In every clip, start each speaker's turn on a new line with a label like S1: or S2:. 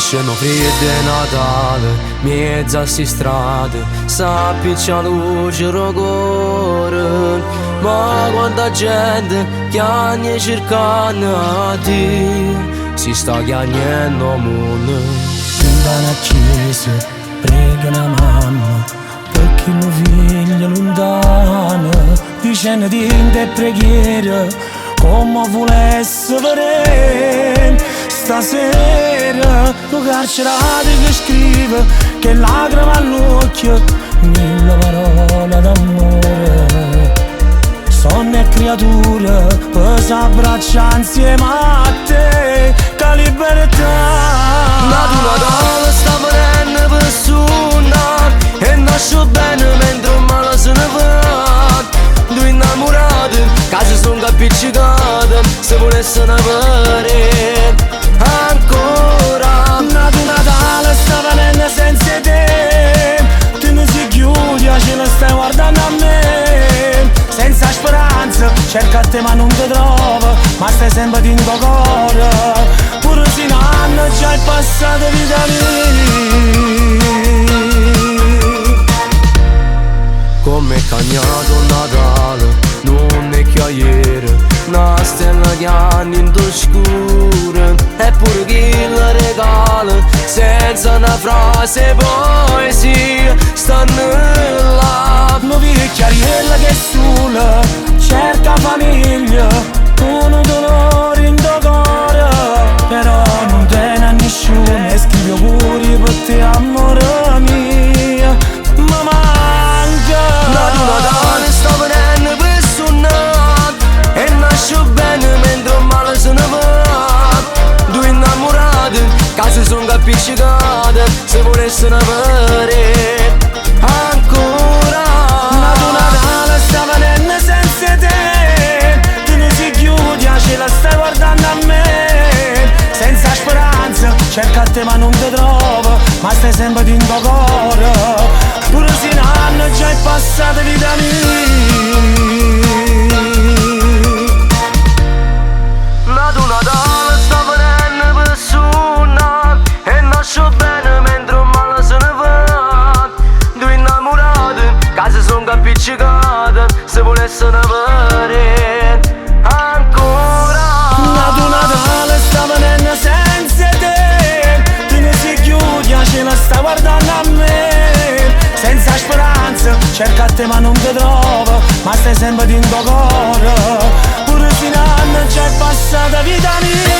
S1: Escono fredde Natale, mezza sti strade, s'appiccia luce rocore. Ma quanta gente chiagna cercando a te, si sta chiagnando mondo.
S2: Vanno a chiesa, pregano a mamma, perché il mio figlio lontano, dicendo tinte preghiere, come volesse vedere. Stasera, lo carcerato che scrive, che lacrime all'occhio, mille parole d'amore. Sonno e creatura, per s'abbraccia insieme a te, che libertà.
S1: Natale sta venendo per suonare, e nasce bene mentre il male se ne va. Due innamorati, che si sono appiccicati, se volessero avere ancora.
S2: Natale sta venendo senza te, tu non si chiudi, ce la stai guardando a me. Senza speranza, cerca a te ma non ti trova, ma stai sempre in tuo cuore. Pure se un anno già è passato vita mia.
S1: Come è cagnato Natale, non è che ieri, una stella che anni in scuro, eppure chi la regala, senza una frase poesia, stanno là.
S2: Non vi chiariella che è sola, cerca famiglia, uno dolore in tuo cuore, però non tiene a nessuno e scrive auguri per te amore mio, ma manca.
S1: Natale sta venendo per suonare, e nasce bene mentre il male se ne va. Due innamorati, che si sono appiccicati, se volessero avere ancora.
S2: Natale sta venendo senza te, tu non si chiudi, ce la stai guardando a me. Senza speranza, cerca a te ma non ti trova, ma stai sempre in tuo cuore. Pure se un anno già è passato vita mia.
S1: Natale sta venendo per suonare, e nasce bene mentre il male se ne va. Due innamorati, che si sono appiccicati, se volessero avere ancora.
S2: Natale sta venendo senza te, tu non si chiudi, ce la sta guardando a me. Senza speranza, cerca a te ma non ti trova, ma stai sempre in tuo cuore. Pure se un anno già è passata vita mia.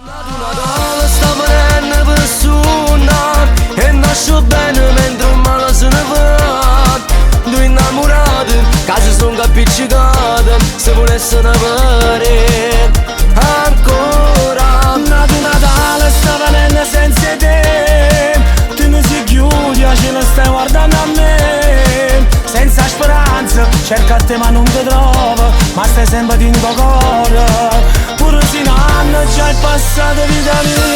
S1: Natale sta venendo per suonare, e nasce bene mentre il male se ne va. Due innamorati, che si sono appiccicati, se volessero avere ancora.
S2: Natale sta venendo senza te, tu non si chiudi, ce la stai guardando a me. Senza speranza, cerca a te ma non ti trova, ma stai sempre in tuo cuore. Pure se un anno già è passato vita mia.